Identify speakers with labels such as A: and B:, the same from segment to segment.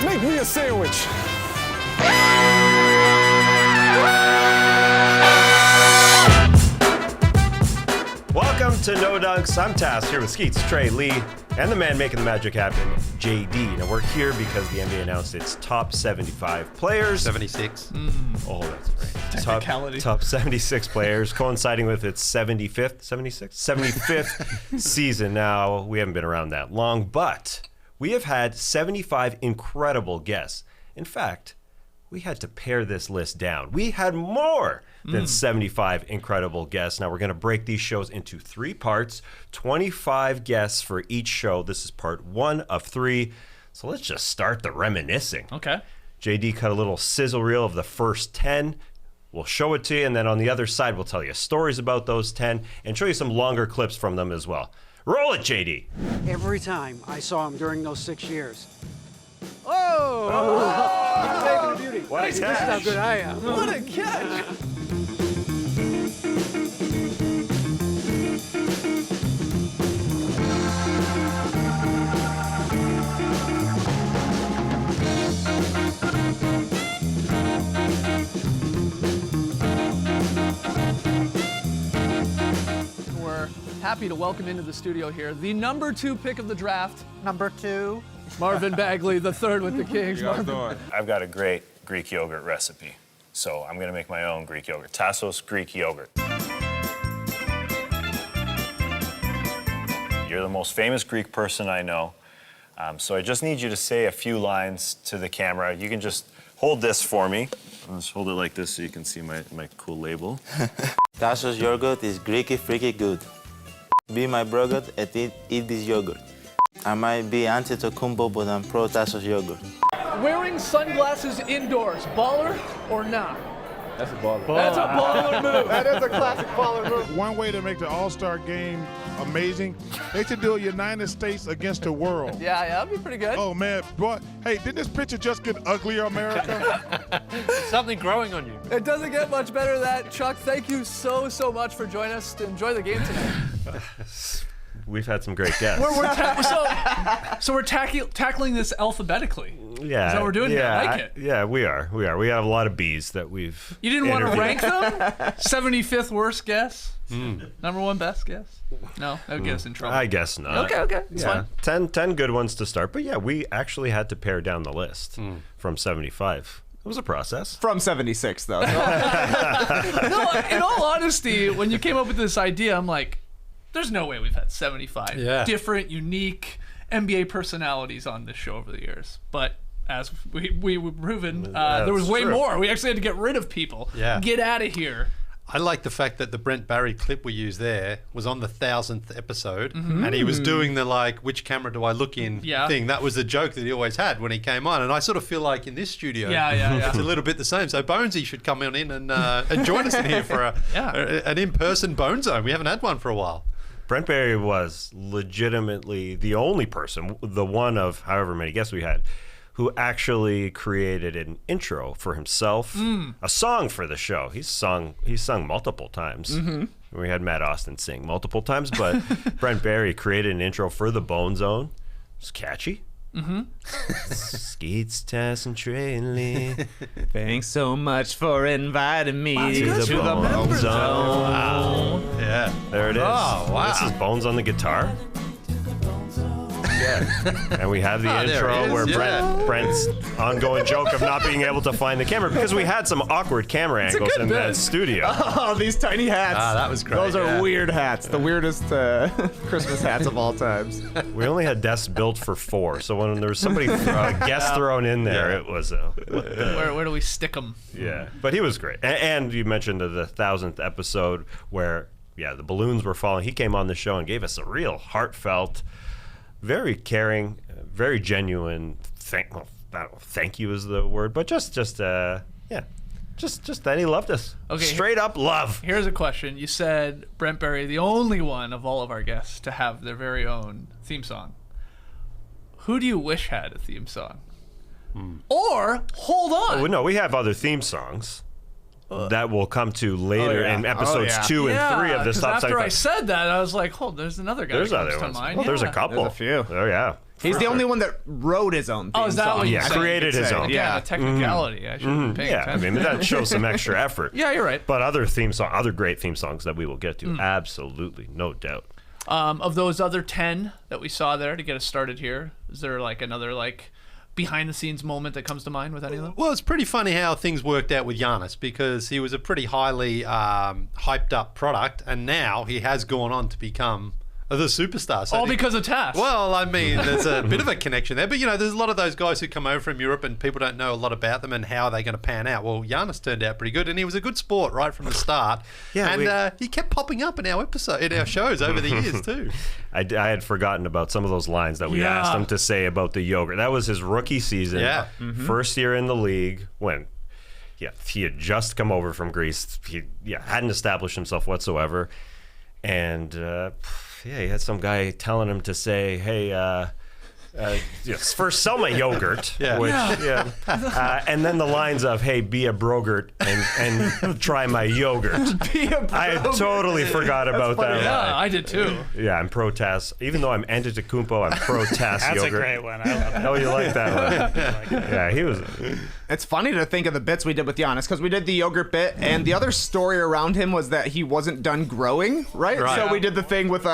A: Make me a sandwich.
B: Welcome to No Dunks. I'm Taz here with Skeets, Trey, Leigh, and the man making the magic happen, JD. Now we're here because the NBA announced its top 75 players.
C: 76.
B: Oh, that's great.
D: Technicality.
B: Top 76 players, coinciding with its 75th season. Now, we haven't been around that long, but we have had 75 incredible guests. In fact, we had to pare this list down. We had more than 75 incredible guests. Now, we're going to break these shows into 3 parts, 25 guests for each show. This is part 1 of 3. So let's just start the reminiscing.
D: Okay.
B: JD cut a little sizzle reel of the first 10. We'll show it to you, and then on the other side, we'll tell you stories about those 10 and show you some longer clips from them as well. Roll it, JD.
E: Every time I saw him during those 6 years.
B: What a
E: This is how
B: catch.
E: good I am.
D: What a catch! We're happy to welcome into the studio here the number 2 pick of the draft,
E: Number 2.
D: Marvin Bagley, the 3rd with the Kings. Marvin.
F: I've got a great Greek yogurt recipe, so I'm gonna make my own Greek yogurt. Tassos Greek yogurt. You're the most famous Greek person I know, so I just need you to say a few lines to the camera. You can just hold this for me. I'll just hold it like this so you can see my cool label.
G: Tassos yogurt is Greeky freaky good. Be my brother and eat this yogurt. I might be Antetokounmpo, but I'm pro Tassos yogurt.
D: Wearing sunglasses indoors, baller or not?
A: That's a baller.
D: That's a baller move.
A: That is a classic baller move.
H: One way to make the All-Star game amazing, they should do a United States against the world.
D: Yeah, that'd be pretty good.
H: Oh, man. Boy, hey, didn't this picture just get uglier, America?
C: Something growing on you.
D: It doesn't get much better than that. Chuck, thank you so much for joining us to enjoy the game tonight.
B: We've had some great guests.
D: So we're tackling this alphabetically.
B: Yeah.
D: Is that what we're doing here? I like it.
B: Yeah, we are. We have a lot of B's that we've
D: You didn't want to
B: interviewed.
D: rank them? 75th worst guess? Number 1 best guess? No, that would get us in trouble.
B: I guess not.
D: Okay. It's fine.
B: 10 good ones to start. But yeah, we actually had to pare down the list from 75. It was a process.
A: From 76, though.
D: No, in all honesty, when you came up with this idea, I'm like, there's no way we've had 75 different, unique NBA personalities on this show over the years. But as we were proven, there was way more. We actually had to get rid of people.
C: Yeah.
D: Get out of here.
C: I like the fact that the Brent Barry clip we used there was on the 1000th episode, and he was doing the which camera do I look in thing. That was the joke that he always had when he came on, and I sort of feel like in this studio, it's a little bit the same. So Bonesy should come on in and join us in here for an in-person Bone Zone. We haven't had one for a while.
B: Brent Barry was legitimately the only person, the one of however many guests we had, who actually created an intro for himself, a song for the show. He's sung multiple times. We had Matt Austin sing multiple times, but Brent Barry created an intro for the Bone Zone. It's catchy. Skeets, Tess, and Trey and Leigh.
I: Thanks so much for inviting me to
B: the
I: the
B: Bone
I: Bone
B: Zone.
C: Wow. Yeah.
B: There it is.
C: Oh, wow.
B: This is Bones on the guitar. And we have the
C: there
B: intro
C: it is,
B: where
C: yeah.
B: Brent's ongoing joke of not being able to find the camera because we had some awkward camera angles in that studio.
A: Oh, these tiny hats.
C: That was great.
A: Those are weird hats. The weirdest Christmas hats of all times.
B: We only had desks built for 4, so when there was somebody guest thrown in there, it was
D: Where do we stick them?
B: yeah. But he was great. And you mentioned the 1000th episode where the balloons were falling. He came on the show and gave us a real heartfelt, very caring, very genuine thank you is the word, but just that he loved us.
D: Okay.
B: Straight up love.
D: Here's a question. You said Brent Barry, the only one of all of our guests to have their very own theme song. Who do you wish had a theme song? Or, hold on.
B: Oh, no, we have other theme songs that we'll come to later in episodes 2 and 3 of this top
D: after
B: 75.
D: I said that, I was like, there's another guy
B: There's
D: that comes
B: other
D: to
B: ones.
D: mind.
B: Well, there's a
D: Yeah.
B: couple.
A: There's a few.
B: Oh, yeah.
A: He's the only one that wrote his own theme
D: is that
A: song.
D: what you're saying?
B: Created his own.
D: Yeah, technicality. I should have been paying
B: I
D: attention.
B: mean, that shows some extra effort.
D: Yeah, you're right.
B: But other great theme songs that we will get to, absolutely, no doubt.
D: Of those other 10 that we saw there to get us started here, is there like another like behind the scenes moment that comes to mind with any of them?
C: Well, it's pretty funny how things worked out with Giannis because he was a pretty highly hyped up product, and now he has gone on to become the superstar. So
D: all because of Taz.
C: Well, I mean, there's a bit of a connection there, but there's a lot of those guys who come over from Europe and people don't know a lot about them and how they're going to pan out. Well, Giannis turned out pretty good, and he was a good sport right from the start. He kept popping up in our shows over the years too.
B: I had forgotten about some of those lines that we asked him to say about the yogurt. That was his rookie season, first year in the league when. Yeah, he had just come over from Greece. He hadn't established himself whatsoever, and he had some guy telling him to say, "Hey, first sell my yogurt," and then the lines of, "Hey, be a brogurt and try my yogurt." I totally forgot about that.
D: Yeah, I did too.
B: Yeah, I'm pro Taz. Even though I'm Antetokounmpo, I'm pro Taz
I: That's
B: yogurt.
I: a great one. I love that.
B: Oh, you like that one? Yeah, he was.
A: It's funny to think of the bits we did with Giannis because we did the yogurt bit, and the other story around him was that he wasn't done growing, right? So we did the thing with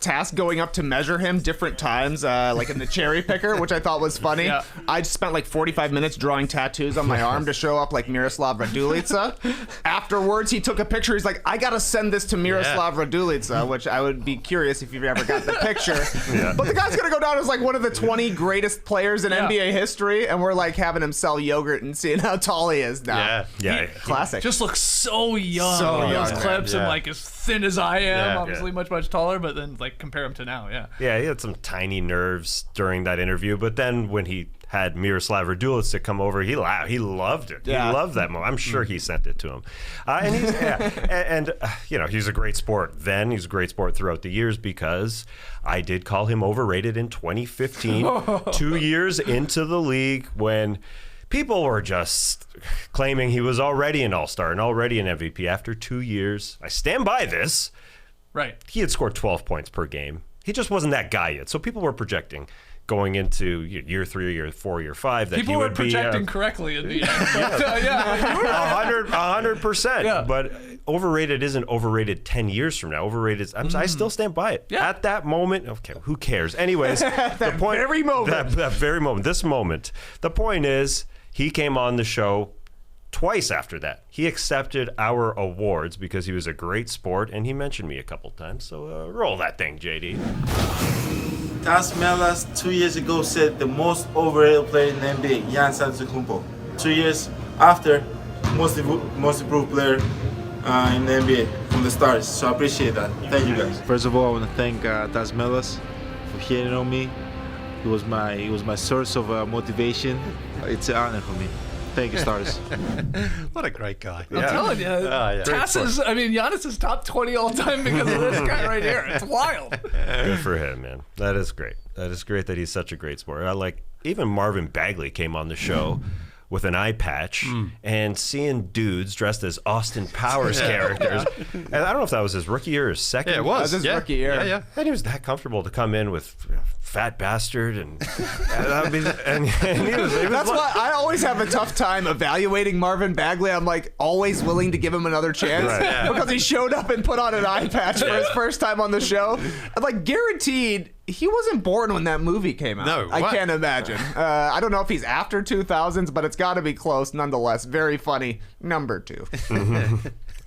A: Task going up to measure him different times, like in the cherry picker, which I thought was funny.
D: Yeah.
A: I spent like 45 minutes drawing tattoos on my arm to show up like Miroslav Radulica. Afterwards, he took a picture. He's like, I gotta send this to Miroslav Radulica, which I would be curious if you've ever got the picture. But the guy's gonna go down as like one of the 20 greatest players in NBA history, and we're like having him sell yogurt and seeing how tall he is now. Classic.
D: Just looks so young.
A: So
D: in
A: young,
D: those clips and like as thin as I am, obviously much taller, but then like compare him to now.
B: He had some tiny nerves during that interview, but then when he had Miroslav Radulica come over, he laughed. He loved it. He loved that moment. I'm sure he sent it to him. And he's he's a great sport then. He's a great sport throughout the years because I did call him overrated in 2015, 2 years into the league when people were just claiming he was already an all-star and already an MVP after 2 years. I stand by this.
D: Right.
B: He had scored 12 points per game. He just wasn't that guy yet. So people were projecting going into year 3, year 4, year 5 that
D: people
B: he
D: were
B: would
D: projecting
B: be
D: correctly in the end. But,
B: 100%.
D: Yeah.
B: But overrated isn't overrated 10 years from now. Overrated. I still stand by it.
D: Yeah.
B: At that moment, okay, who cares? Anyways, the point.
A: very moment.
B: That very moment. This moment. The point is, he came on the show twice after that. He accepted our awards because he was a great sport, and he mentioned me a couple times. So roll that thing, JD.
G: Taz Melas 2 years ago said the most overrated player in the NBA, Giannis Antetokounmpo. 2 years after, most improved player in the NBA from the stars. So I appreciate that. Thank you guys.
J: First of all, I want to thank Taz Melas for hearing on me. He was my source of motivation. It's an honor for me. Thank you, stars.
C: What a great guy.
D: I'm telling you, Giannis is top 20 all time because of this guy right here. It's wild.
B: Good for him, man. That is great. That is great that he's such a great sport. I like even Marvin Bagley came on the show with an eye patch and seeing dudes dressed as Austin Powers characters. And I don't know if that was his rookie year or his second.
C: Yeah, it was.
A: His rookie year.
C: Yeah.
B: And he was that comfortable to come in with fat bastard and he was
A: That's why I always have a tough time evaluating Marvin Bagley. I'm like always willing to give him another chance because he showed up and put on an eye patch for his first time on the show. I'm like guaranteed he wasn't born when that movie came out.
C: No,
A: I can't imagine. I don't know if he's after 2000s, but it's got to be close nonetheless. Very funny. Number 2.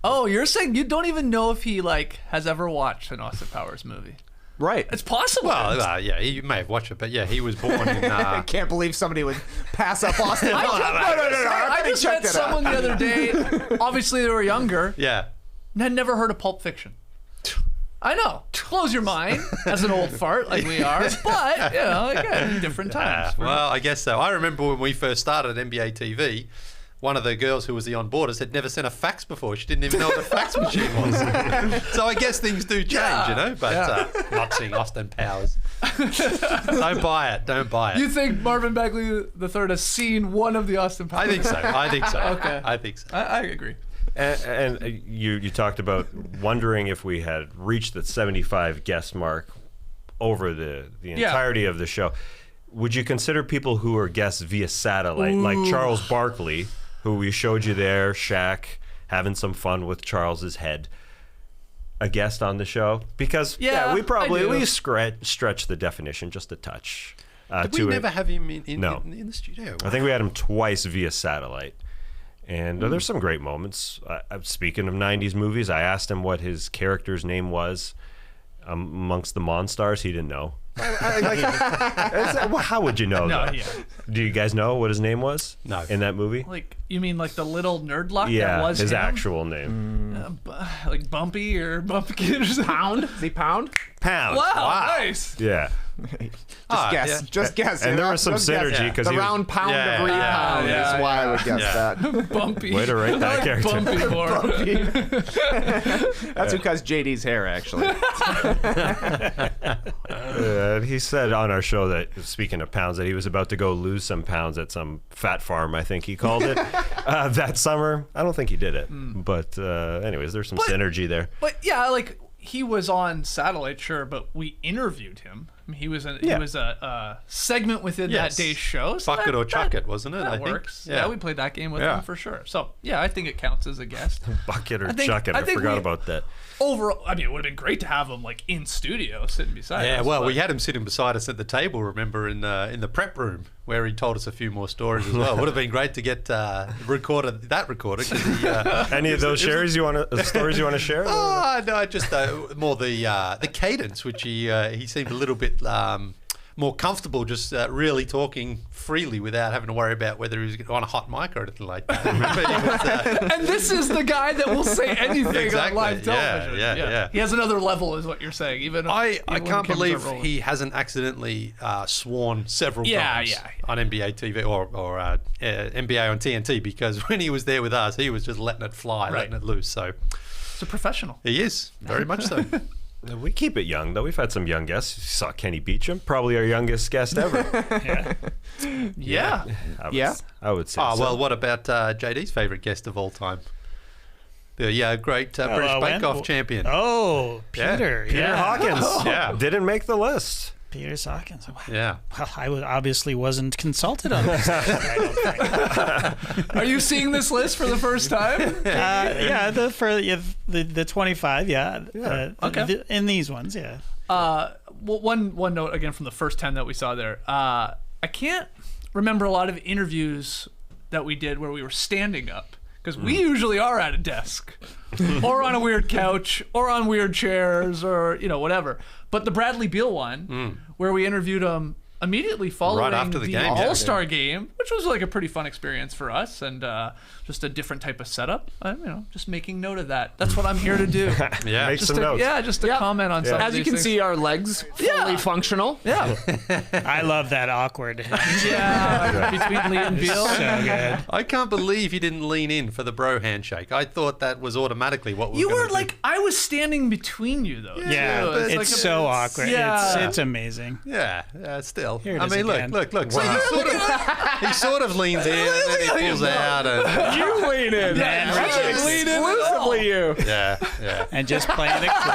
D: Oh, you're saying you don't even know if he like has ever watched an Austin Powers movie?
A: Right.
D: It's possible.
C: Well, you may have watched it, but he was born in.
A: I can't believe somebody would pass up Austin. No.
D: I just met someone the other day. Obviously, they were younger.
C: Yeah.
D: And had never heard of Pulp Fiction. I know. Blows your mind as an old fart like we are, but again, different times.
C: Well, I guess so. I remember when we first started NBA TV. One of the girls who was the onboarders had never sent a fax before. She didn't even know what a fax machine was. So I guess things do change, But not seeing Austin Powers. Don't buy it. Don't buy it.
D: You think Marvin Bagley III has seen one of the Austin Powers?
C: I think so.
D: Okay.
C: I think so.
D: I agree.
B: And you talked about wondering if we had reached the 75 guest mark over the entirety of the show. Would you consider people who are guests via satellite, like Charles Barkley, who we showed you there, Shaq, having some fun with Charles's head, a guest on the show? Because we stretch the definition just a touch.
C: Did we never have him in the studio? Wow.
B: I think we had him twice via satellite. And there's some great moments. Speaking of 90s movies, I asked him what his character's name was amongst the Monstars. He didn't know. How would you know that? Yeah. Do you guys know what his name was?
C: No.
B: In that movie?
D: Like, you mean like the little nerdluck
B: yeah,
D: that was
B: his
D: him?
B: actual name.
D: Like Bumpy or Bumpkin or something?
A: Pound? Is he Pound?
B: Pound.
D: Wow, nice.
B: Yeah.
A: Just guess.
B: And there was some synergy because
A: the round pound of repound is why I would guess that.
D: Bumpy.
B: Way to rate that character.
D: Bumpy more.
A: That's because JD's hair, actually.
B: He said on our show that, speaking of pounds, that he was about to go lose some pounds at some fat farm, I think he called it, that summer. I don't think he did it. But anyways, there's some synergy there.
D: But yeah, like, he was on satellite, sure, but we interviewed him. I mean, he was a segment within that day's show. So
C: Bucket or Chuck It, wasn't it?
D: That works. Yeah, we played that game with him for sure. So yeah, I think it counts as a guest.
B: Bucket or Chuck It. I forgot about that.
D: Overall, I mean, it would have been great to have him like in studio, sitting beside us.
C: Yeah, well, we had him sitting beside us at the table. Remember in the prep room where he told us a few more stories as well. Would have been great to get recorded.
B: Any of those stories you want to share?
C: No, just more the cadence, which he seemed a little bit more comfortable just really talking freely without having to worry about whether he was on a hot mic or anything like that.
D: And this is the guy that will say anything on live television.
C: Yeah.
D: He has another level, is what you're saying. Even
C: I can't believe he hasn't accidentally sworn several times on NBA TV or NBA on TNT, because when he was there with us, he was just letting it fly, letting it loose. So
D: it's a professional.
C: He is, very much so.
B: We keep it young, though. We've had some young guests. You saw Kenny Beecham, probably our youngest guest ever.
D: Yeah.
B: I would say.
C: Oh, well, what about JD's favorite guest of all time? The great British Bake Off champion.
K: Oh, Peter.
B: Peter Hawkins. Didn't make the list.
K: Peter Hawkins.
C: Yeah.
K: Well, I obviously wasn't consulted on this. I don't think.
D: Are you seeing this list for the first time?
K: The 25. Okay. In these ones, yeah.
D: One note again from the first 10 that we saw there. I can't remember a lot of interviews that we did where we were standing up, because we usually are at a desk or on a weird couch or on weird chairs or whatever. But the Bradley Beal one, where we interviewed him immediately following
C: right after the game,
D: All-Star game, which was like a pretty fun experience for us, and just a different type of setup. Just making note of that. That's what I'm here to do.
B: Make some notes.
D: Yeah, just to comment on some of
A: As you
D: these
A: can
D: things.
A: see, our legs fully functional.
D: Yeah.
K: I love that awkward.
D: Between Leigh and Beal.
K: So good.
C: I can't believe he didn't lean in for the bro handshake. I thought that was automatically what we were
D: You were
C: do.
D: like, I was standing between you, though.
K: Yeah,
D: too.
K: it's
D: like
K: so awkward.
D: Yeah.
K: It's amazing.
C: Yeah, still.
K: Here it
C: I
K: is
C: mean,
K: again.
C: look. So he sort of leans in and then he pulls out. And,
A: You lean in. Exclusively you.
C: yeah.
K: And just playing it cool.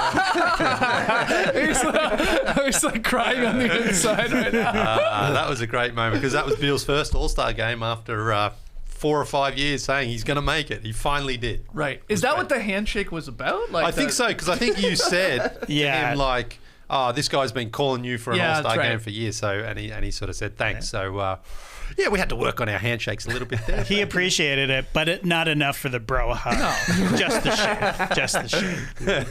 D: He's like crying on the inside right now.
C: That was a great moment, because that was Beal's first All-Star game after 4 or 5 years saying he's going to make it. He finally did.
D: Right. Is that what the handshake was about? Like
C: I think so, because I think you said to him, like, this guy's been calling you for an All-Star game for years. So, and he sort of said thanks. So, we had to work on our handshakes a little bit there.
K: He appreciated it, but not enough for the bro hug. No. Just the shake.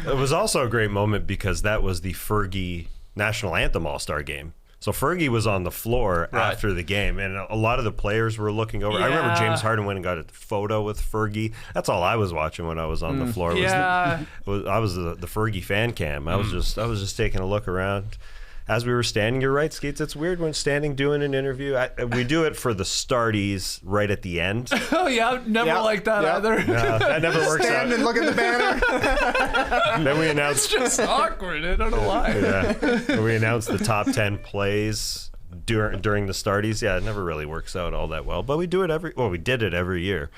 B: It was also a great moment because that was the Fergie National Anthem All-Star game. So Fergie was on the floor after the game, and a lot of the players were looking over. I remember James Harden went and got a photo with Fergie. That's all I was watching when I was on the floor. I was the Fergie fan cam. I was just taking a look around. As we were standing, you're right, Skeets. It's weird when standing doing an interview. We do it for the starties right at the end.
D: Oh yeah, never like that either.
B: No, that never works
A: Stand
B: out.
A: and look at the banner.
B: Then we announced.
D: It's just awkward. I don't know why.
B: Yeah. We announced the top 10 plays during the starties. Yeah, it never really works out all that well, but we do it we did it every year.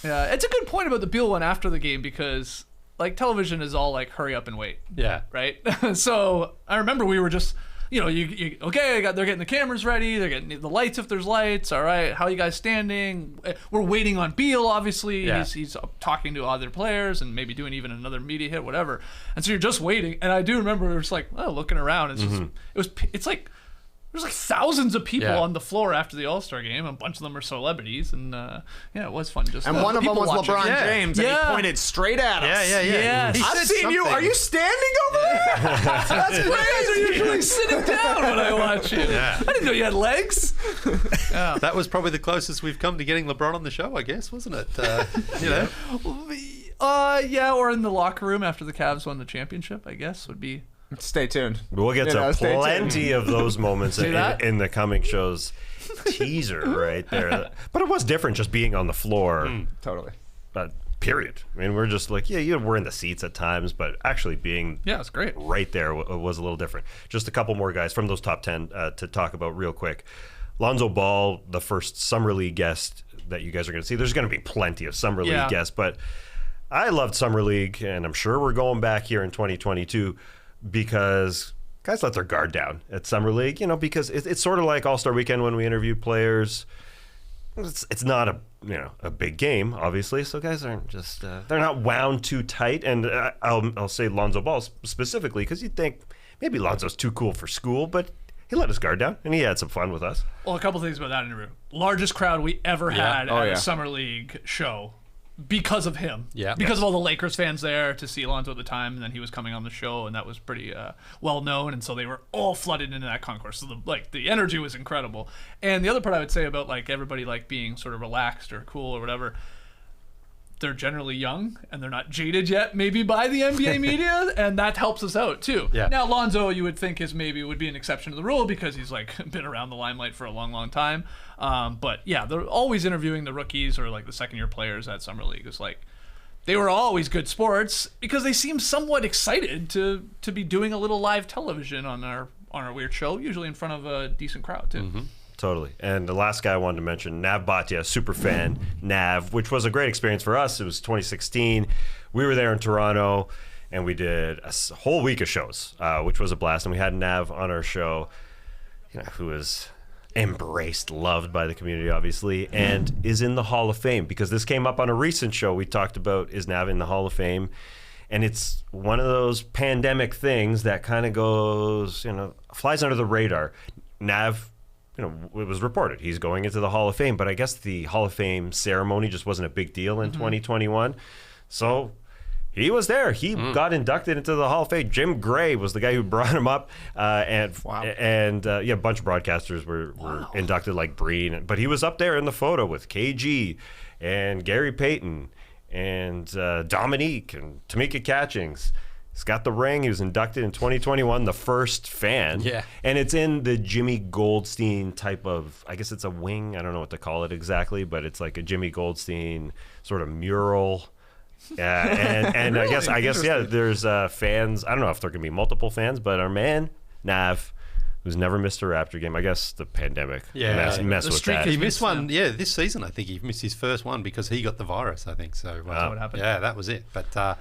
D: Yeah, it's a good point about the Beal one after the game, because like television is all like hurry up and wait.
C: Yeah.
D: Right. So I remember we were just, you know, they're getting the cameras ready. They're getting the lights if there's lights. All right. How are you guys standing? We're waiting on Beal, obviously.
C: Yeah.
D: He's talking to other players and maybe doing even another media hit, whatever. And so you're just waiting. And I do remember just like, looking around. It's just, it's like, there's like thousands of people on the floor after the All-Star game. A bunch of them are celebrities, and it was fun. Just
A: and one of them was
D: watching.
A: LeBron James, and he pointed straight at us.
D: Yeah.
A: I've seen you. Are you standing over there?
D: That's crazy. You guys are usually sitting down when I watch you. Yeah. I didn't know you had legs.
C: That was probably the closest we've come to getting LeBron on the show, I guess, wasn't it? You know.
D: Or in the locker room after the Cavs won the championship, I guess would be.
A: Stay tuned.
B: We'll get to plenty of those moments in the coming shows. Teaser right there. But it was different just being on the floor.
A: Totally.
B: Period. I mean, we're just like, we're in the seats at times, but actually being
D: it's great.
B: Right there was a little different. Just a couple more guys from those top 10 to talk about real quick. Lonzo Ball, the first Summer League guest that you guys are going to see. There's going to be plenty of Summer League guests, but I loved Summer League, and I'm sure we're going back here in 2022 because guys let their guard down at Summer League, because it's sort of like All-Star Weekend when we interview players. It's not a big game, obviously, so guys aren't just they're not wound too tight. And I'll say Lonzo Ball specifically because you'd think maybe Lonzo's too cool for school, but he let his guard down and he had some fun with us.
D: Well, a couple things about that interview. Largest crowd we ever had at a Summer League show. Because of him. Yeah. Because of all the Lakers fans there to see Lonzo at the time, and then he was coming on the show, and that was pretty well known, and so they were all flooded into that concourse. So the energy was incredible. And the other part I would say about like everybody like being sort of relaxed or cool or whatever, they're generally young and they're not jaded yet, maybe by the NBA media, and that helps us out too. Yeah. Now Lonzo, you would think would be an exception to the rule because he's like been around the limelight for a long, long time. But yeah, they're always interviewing the rookies or like the second-year players at Summer League. It's like they were always good sports because they seem somewhat excited to be doing a little live television on our weird show, usually in front of a decent crowd too. Mm-hmm.
B: Totally. And the last guy I wanted to mention, Nav Bhatia, super fan, Nav, which was a great experience for us. It was 2016. We were there in Toronto, and we did a whole week of shows, which was a blast. And we had Nav on our show, who is embraced, loved by the community, obviously, and is in the Hall of Fame. Because this came up on a recent show we talked about, is Nav in the Hall of Fame? And it's one of those pandemic things that kind of goes, flies under the radar. Nav, it was reported he's going into the Hall of Fame, but I guess the Hall of Fame ceremony just wasn't a big deal in 2021. So he was there. He got inducted into the Hall of Fame. Jim Gray was the guy who brought him up, and a bunch of broadcasters were inducted, like Breen, but he was up there in the photo with KG and Gary Payton and Dominique and Tamika Catchings. He's got the ring. He was inducted in 2021, the first fan. Yeah. And it's in the Jimmy Goldstein type of, I guess it's a wing. I don't know what to call it exactly, but it's like a Jimmy Goldstein sort of mural. And really? I guess, there's fans. I don't know if there can be multiple fans, but our man, Nav, who's never missed a Raptor game. I guess the pandemic messed with that.
C: He missed one, this season. I think he missed his first one because he got the virus, I think. So
D: that's what happened.
C: Yeah, that was it. But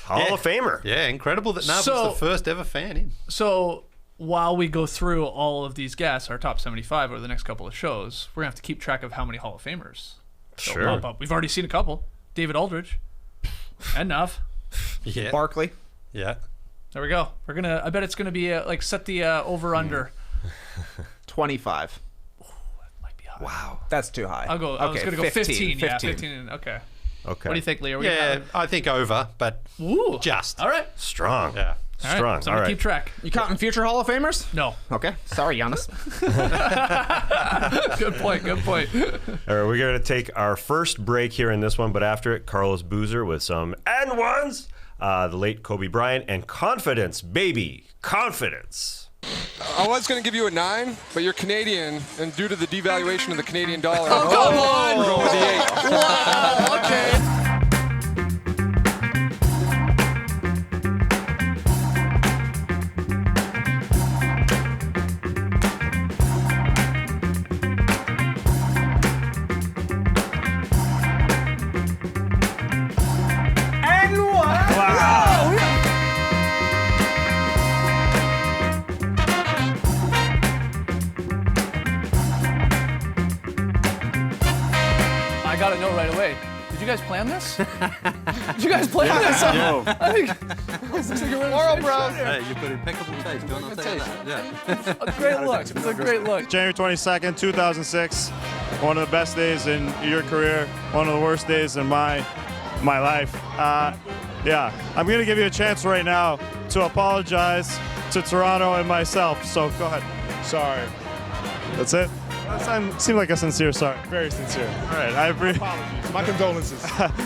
B: Hall of Famer.
C: Yeah, incredible that Nav was the first ever fan in.
D: So while we go through all of these guests, our top 75 over the next couple of shows, we're going to have to keep track of how many Hall of Famers pop up. We've already seen a couple. David Aldridge and Nav.
C: Yeah.
A: Barkley.
C: Yeah.
D: There we go. I bet it's going to be set the over-under.
A: 25.
D: Ooh, that might be high.
A: Wow. That's too high.
D: I was going to go 15. Yeah, 15. Okay. What do you think, Leigh?
C: I think over, but just.
D: All right.
B: Strong.
C: Yeah.
B: Strong.
D: Right. So I'm going to keep track.
A: You counting future Hall of Famers?
D: No.
A: Okay. Sorry, Giannis.
D: Good point.
B: All right, we're going to take our first break here in this one, but after it, Carlos Boozer with some N1s, the late Kobe Bryant, and confidence, baby. Confidence.
L: I was going to give you a 9, but you're Canadian, and due to the devaluation of the Canadian dollar,
D: come on!
L: We're going with the 8.
D: Wow, okay. gotta know right away. Did you guys plan this? Did you guys plan this?
C: Yeah.
D: I think this looks like a
A: Moral bros.
C: Hey, you put impeccable taste. Don't say that. Yeah.
D: a great look. It's a great look.
M: January 22nd, 2006. One of the best days in your career. One of the worst days in my life. Yeah, I'm going to give you a chance right now to apologize to Toronto and myself. So go ahead. Sorry. That's it? That seemed like a sincere sorry. Very sincere. All right.
H: Apologies. My condolences.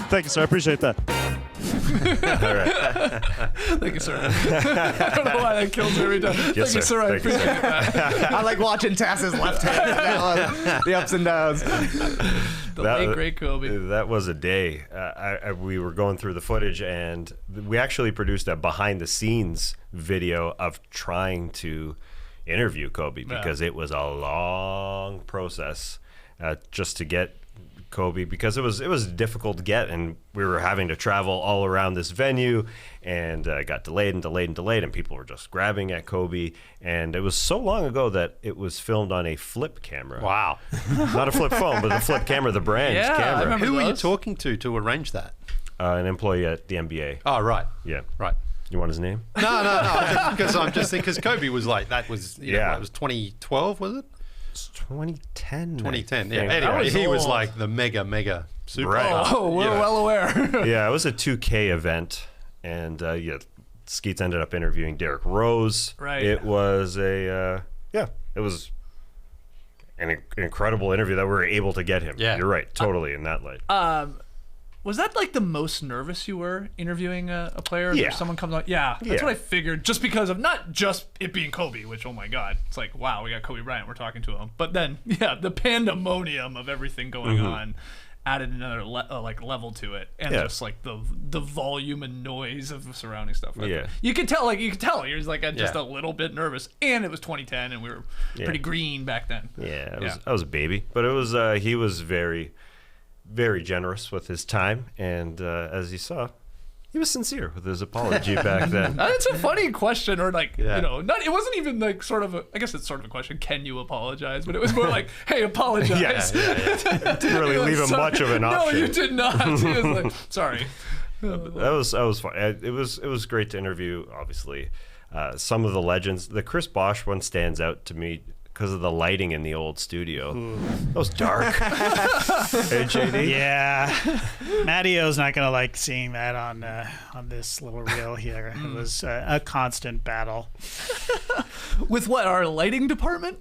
M: Thank you, sir. I appreciate that.
B: All right.
D: Thank you, sir. I don't know why that kills me every time. Thank you, sir. I appreciate that.
A: I like watching Tass's left hand. The ups and downs.
D: The late great Kobe.
B: That was a day. We were going through the footage, and we actually produced a behind-the-scenes video of trying to interview Kobe because it was a long process just to get Kobe, because it was difficult to get, and we were having to travel all around this venue, and it got delayed, and people were just grabbing at Kobe, and it was so long ago that it was filmed on a flip camera.
C: Wow.
B: Not a flip phone, but a flip camera, the brand camera.
C: Who were you talking to arrange that?
B: An employee at the NBA.
C: Oh, right.
B: Yeah.
C: Right.
B: You want his name?
C: No. Because I'm just thinking, because Kobe was like, that was, you know, it was 2012, was it?
B: 2010.
C: 2010. Yeah. Anyway, he was like the mega super.
B: Right.
D: Oh, we're well aware.
B: Yeah, it was a 2K event, and Skeets ended up interviewing Derrick Rose.
D: Right.
B: It was it was an incredible interview that we were able to get him.
C: Yeah.
B: You're right, totally in that light.
D: Was that like the most nervous you were interviewing a player?
B: Yeah.
D: Or someone comes on? Yeah, that's what I figured. Just because of not just it being Kobe, which, oh my God, it's like, wow, we got Kobe Bryant, we're talking to him. But then, the pandemonium of everything going on added another level to it, and just like the volume and noise of the surrounding stuff. Right? You could tell, he was like just a little bit nervous, and it was 2010, and we were pretty green back then.
B: Yeah, I was a baby, but it was he was very, very generous with his time, and as you saw, he was sincere with his apology back then.
D: It's a funny question, or like, you know, it wasn't even like sort of I guess it's sort of a question, can you apologize? But it was more like, hey, apologize.
B: Didn't really leave him much of an option.
D: No, you did not. He was like, sorry.
B: That was fun. It was great to interview, obviously. Some of the legends. The Chris Bosh one stands out to me because of the lighting in the old studio. That was dark. Hey, JD?
K: Yeah. Mattio's not going to like seeing that on this little reel here. It was a constant battle.
D: With what, our lighting department?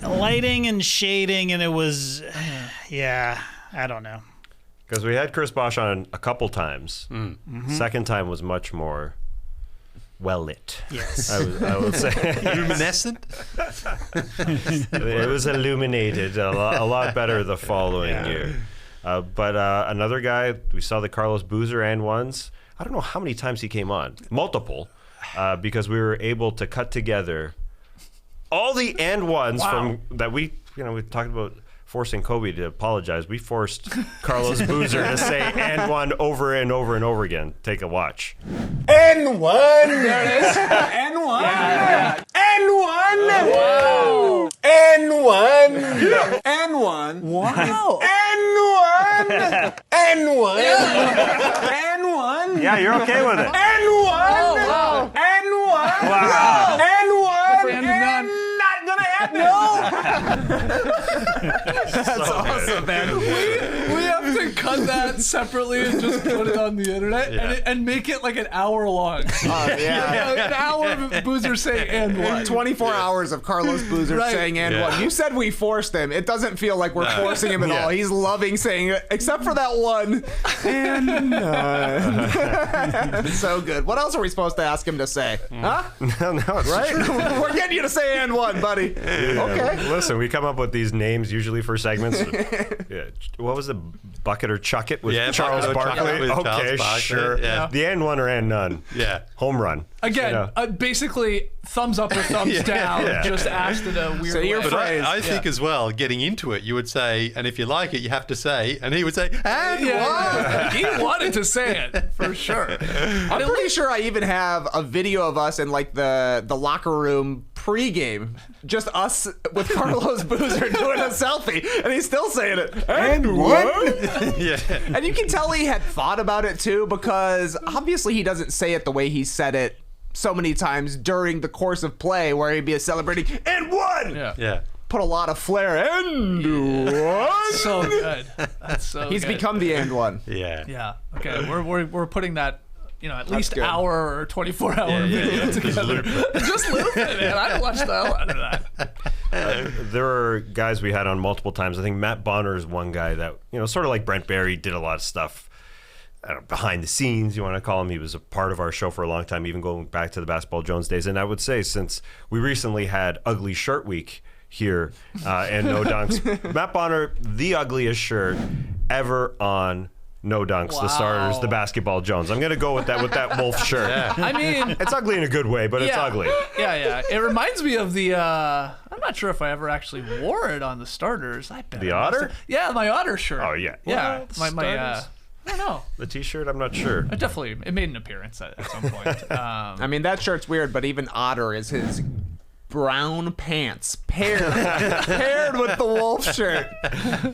K: Lighting and shading, and it was, I don't know.
B: Because we had Chris Bosh on a couple times. Second time was much more well lit.
K: Yes.
B: I would say.
C: Luminescent?
B: It was illuminated a lot better the following year. But another guy, we saw the Carlos Boozer and ones. I don't know how many times he came on. Multiple. Because we were able to cut together all the and ones from that we talked about forcing Kobe to apologize. We forced Carlos Boozer to say and one over and over and over again. Take a watch.
N: And one.
D: There it is.
N: And one.
D: Yeah.
N: And one.
D: Wow.
N: And one.
D: Yeah.
N: And one.
D: Wow.
N: And one. And one. And one.
B: Yeah, you're okay with it.
N: And one.
D: Oh, wow.
N: And one.
B: Wow.
N: And one.
D: And
N: not gonna happen.
D: No. That's awesome, man. We have to cut that separately and just put it on the internet and make it like an hour long. An hour of Boozer saying and one.
A: 24 hours of Carlos Boozer saying and one. You said we forced him. It doesn't feel like we're forcing him at all. He's loving saying it, except for that one. And none. So good. What else are we supposed to ask him to say? Huh?
B: No, it's
A: right?
B: true.
A: We're getting you to say and one, buddy. Okay.
B: Listen, we come up with these names usually for segments. What was the bucket or chuck it with Charles Barkley?
C: Okay,
B: sure.
C: Yeah.
B: The and one or and none.
C: Yeah.
B: Home run.
D: Again, basically thumbs up or thumbs down. Just asked in a weird way.
C: But I think as well, getting into it, you would say, and if you like it, you have to say, and he would say, and one.
D: He wanted to say it for sure.
A: I'm pretty sure I even have a video of us in like the locker room pregame, just us with Carlos Boozer doing a selfie, and he's still saying it. And what?
C: Yeah.
A: And you can tell he had thought about it too, because obviously he doesn't say it the way he said it so many times during the course of play, where he'd be celebrating and one.
C: Yeah.
A: Put a lot of flair and one.
D: So good. That's so.
A: He's
D: good.
A: become the and one.
C: Yeah.
D: Yeah. Okay. We're putting that. At least
A: good.
D: hour or 24-hour video together. Just loop it, man. I watched the hell out of that.
B: There are guys we had on multiple times. I think Matt Bonner is one guy that, sort of like Brent Barry, did a lot of stuff behind the scenes, you want to call him. He was a part of our show for a long time, even going back to the Basketball Jones days. And I would say, since we recently had Ugly Shirt Week here and No Dunks, Matt Bonner, the ugliest shirt ever on No Dunks, the starters, the Basketball Jones. I'm going to go with that wolf shirt.
D: Yeah. I mean,
B: it's ugly in a good way, but it's ugly.
D: Yeah. It reminds me of the, I'm not sure if I ever actually wore it on the starters. I bet.
B: The Otter?
D: Yeah, my Otter shirt.
B: Oh, yeah.
D: Yeah.
B: Well,
D: my I don't know.
B: The T-shirt, I'm not sure.
D: It made an appearance at some point.
A: I mean, that shirt's weird, but even odder is his brown pants paired with the wolf shirt.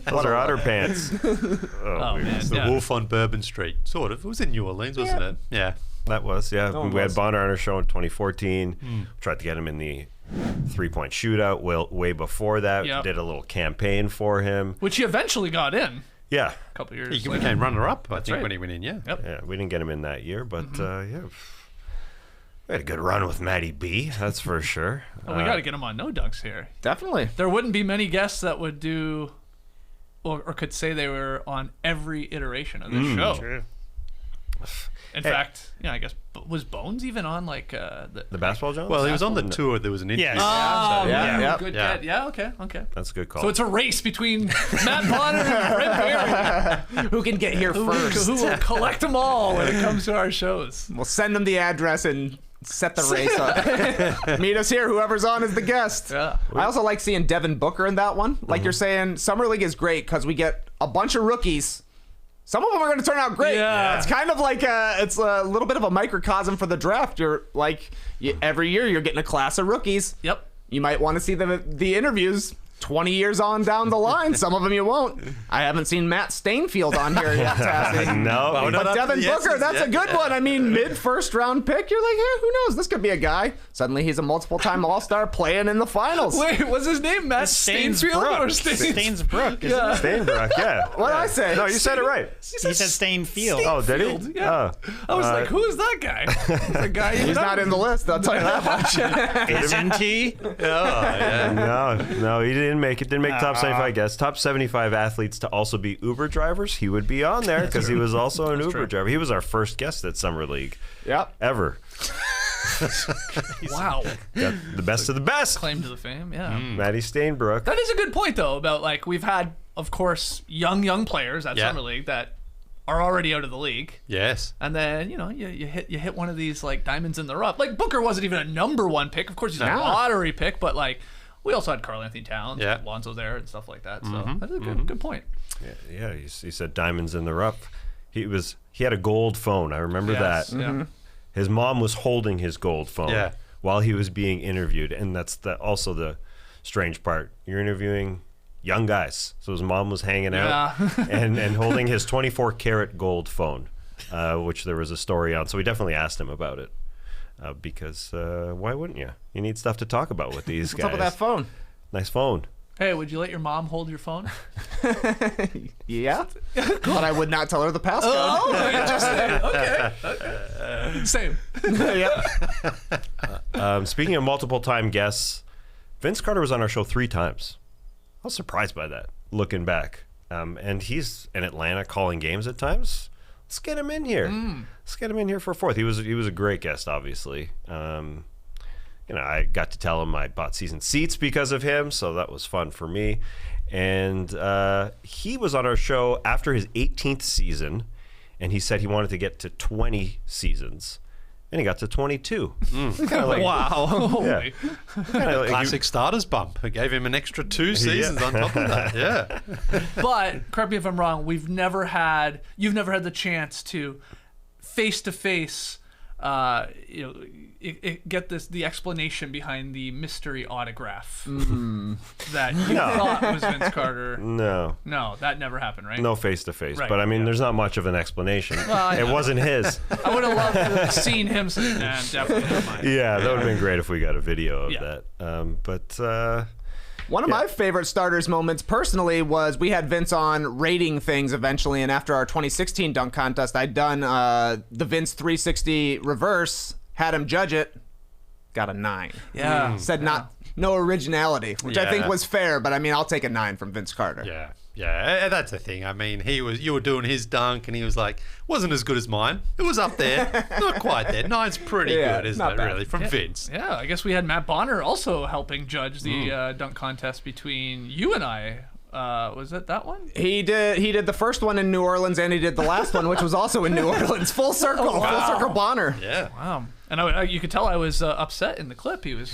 B: Those are Otter pants.
C: Oh man, it's the Wolf on Bourbon Street, sort of. It was in New Orleans, wasn't it? Yeah,
B: that was. Yeah,
A: No,
B: we had Bonner on our show in 2014. Tried to get him in the 3-point shootout. Way before that, did a little campaign for him,
D: which he eventually got in.
B: Yeah,
D: a couple years.
C: He became runner-up, I think,
D: right.
C: when he went in. Yeah.
D: Yep.
B: Yeah, we didn't get him in that year, but yeah. We had a good run with Matty B, that's for sure.
D: Well, we got to get him on No Dunks here.
A: Definitely.
D: There wouldn't be many guests that would do or could say they were on every iteration of this show.
B: True.
D: In fact, I guess, was Bones even on like
B: the Basketball Jones?
C: Well, he was on the tour. There was an interview.
D: Yeah. Good. Yeah. Okay.
B: That's a good call.
D: So it's a race between Matt Bonner and Brent Barry.
A: Who can get here first?
D: Who will collect them all when it comes to our shows?
A: We'll send them the address and set the race up. Meet us here. Whoever's on is the guest.
D: Yeah.
A: I also like seeing Devin Booker in that one. Like you're saying, Summer League is great because we get a bunch of rookies. Some of them are going to turn out great.
D: Yeah.
A: It's kind of like it's a little bit of a microcosm for the draft. You're like every year you're getting a class of rookies.
D: Yep.
A: You might want to see the interviews 20 years on down the line. Some of them you won't. I haven't seen Matt Stainfield on here yet, Tassie.
B: No.
A: But Devin Booker, that's a good one. I mean, mid-first round pick, you're like, hey, who knows? This could be a guy. Suddenly he's a multiple-time All-Star playing in the finals.
D: Wait, what's his name? Matt Stainsfield or
K: Stainsbrook.
D: Yeah.
B: Stainbrook, yeah.
A: What did I say?
B: No, you said it right.
K: He said Stainfield.
B: Oh, did he?
D: Yeah. I was like, who is that guy? The guy
A: He's not in the list, I'll tell you that much.
K: Isn't he?
B: No, he didn't make it. Didn't make top 75 guests. Top 75 athletes to also be Uber drivers. He would be on there because he was also an Uber driver. He was our first guest at Summer League.
A: Yep.
B: Ever.
D: Wow.
B: Got the best of the best.
D: Claim to the fame, yeah.
B: Matty Stainbrook.
D: That is a good point, though, about like we've had, of course, young players at Summer League that are already out of the league.
C: Yes.
D: And then, you hit one of these like diamonds in the rough. Like Booker wasn't even a number one pick. Of course, he's a lottery pick, but like we also had Karl Anthony Towns, Lonzo there, and stuff like that. So that's a good point.
B: Yeah. He said diamonds in the rough. He had a gold phone. I remember that.
D: Yeah.
B: His mom was holding his gold phone while he was being interviewed, and that's also the strange part. You're interviewing young guys, so his mom was hanging out and holding his 24-karat gold phone, which there was a story on. So we definitely asked him about it because why wouldn't you? You need stuff to talk about with these guys.
A: What's up with that phone?
B: Nice phone.
D: Hey, would you let your mom hold your phone?
A: Yeah. But I would not tell her the passcode.
D: Oh, interesting. Okay. Same.
B: Speaking of multiple-time guests, Vince Carter was on our show 3 times. I was surprised by that, looking back. And he's in Atlanta calling games at times. Let's get him in here. Let's get him in here for a 4th. He was a great guest, obviously. I got to tell him I bought season seats because of him, so that was fun for me. And he was on our show after his 18th season, and he said he wanted to get to 20 seasons. And he got to 22.
D: Wow.
B: Yeah.
C: Classic starters bump. It gave him an extra 2 seasons on top of that. Yeah.
D: But correct me if I'm wrong. You've never had the chance to face-to-face get the explanation behind the mystery autograph that you thought was Vince Carter.
B: No,
D: that never happened, right?
B: No face-to-face.
D: Right,
B: but I mean, there's not much of an explanation.
D: Well,
B: it wasn't his.
D: I would have loved to have seen him say, nah, definitely not mine.
B: Yeah, that would have been great if we got a video of that.
A: One of my favorite starters moments personally was we had Vince on rating things eventually, and after our 2016 dunk contest, I'd done the Vince 360 reverse, had him judge it, got a 9.
D: Yeah.
A: Said no originality, which I think was fair, but I mean, I'll take a 9 from Vince Carter.
C: Yeah, that's the thing. I mean, you were doing his dunk, and he was like, wasn't as good as mine. It was up there, not quite there. 9's pretty good, isn't it? Really, from Vince.
D: Yeah, I guess we had Matt Bonner also helping judge the dunk contest between you and I. Was it that one?
A: He did the first one in New Orleans, and he did the last one, which was also in New Orleans. Full circle, full circle Bonner.
C: Yeah.
D: Wow. And you could tell I was upset in the clip. He was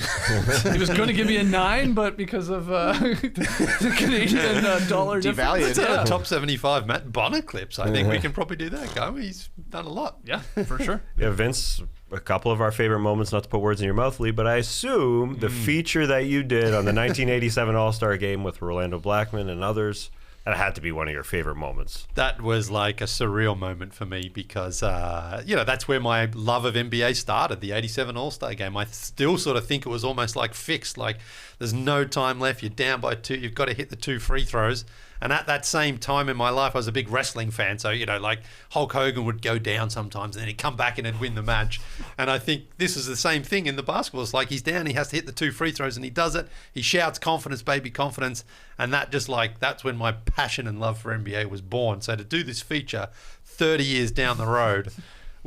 D: going to give me a 9, but because of the Canadian dollar
A: devalued.
C: That's top 75 Matt Bonner clips. I think we can probably do that, guy. He's done a lot.
D: Yeah, for sure.
B: Yeah, Vince, a couple of our favorite moments, not to put words in your mouth, Leigh, but I assume the feature that you did on the 1987 All-Star Game with Rolando Blackman and others, that had to be one of your favorite moments.
C: That was like a surreal moment for me because, that's where my love of NBA started, the 87 All-Star Game. I still sort of think it was almost like fixed, like there's no time left, you're down by 2, you've got to hit the 2 free throws. And at that same time in my life, I was a big wrestling fan. So, like Hulk Hogan would go down sometimes and then he'd come back and he'd win the match. And I think this is the same thing in the basketball. It's like he's down, he has to hit the 2 free throws and he does it. He shouts confidence, baby, confidence. And that's when my passion and love for NBA was born. So to do this feature 30 years down the road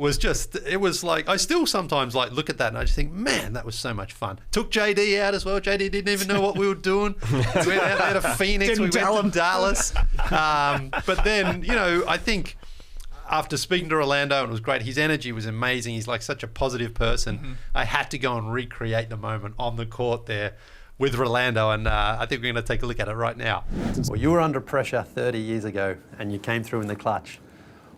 C: it was like, I still sometimes like look at that and I just think, man, that was so much fun. Took JD out as well. JD didn't even know what we were doing. We went out to Phoenix, we went to Dallas. But then, I think after speaking to Rolando, and it was great, his energy was amazing. He's like such a positive person. I had to go and recreate the moment on the court there with Rolando, and I think we're going to take a look at it right now.
O: Well, you were under pressure 30 years ago and you came through in the clutch.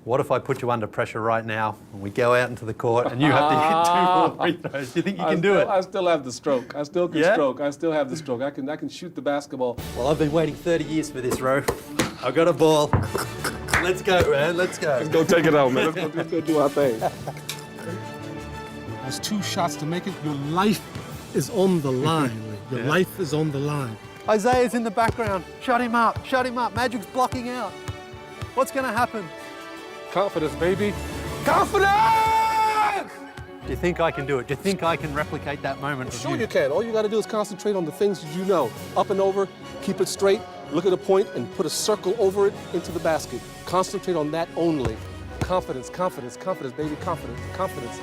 O: What if I put you under pressure right now and we go out into the court and you have to hit 2 more free throws? Do you think you can do it?
P: I still have the stroke. I still can stroke. I still have the stroke. I can shoot the basketball.
O: Well, I've been waiting 30 years for this, Ro. I've got a ball. Let's go, man. Let's go.
P: Let's go take it out, man. Let's go do our thing. There's 2 shots to make it. Your life is on the line. Your life is on the line.
O: Isaiah's in the background. Shut him up. Shut him up. Magic's blocking out. What's going to happen?
P: Confidence, baby. Confidence!
O: Do you think I can do it? Do you think I can replicate that moment?
P: Sure you can. All you got to do is concentrate on the things you know. Up and over, keep it straight, look at a point and put a circle over it into the basket. Concentrate on that only. Confidence, confidence, confidence, baby, confidence, confidence.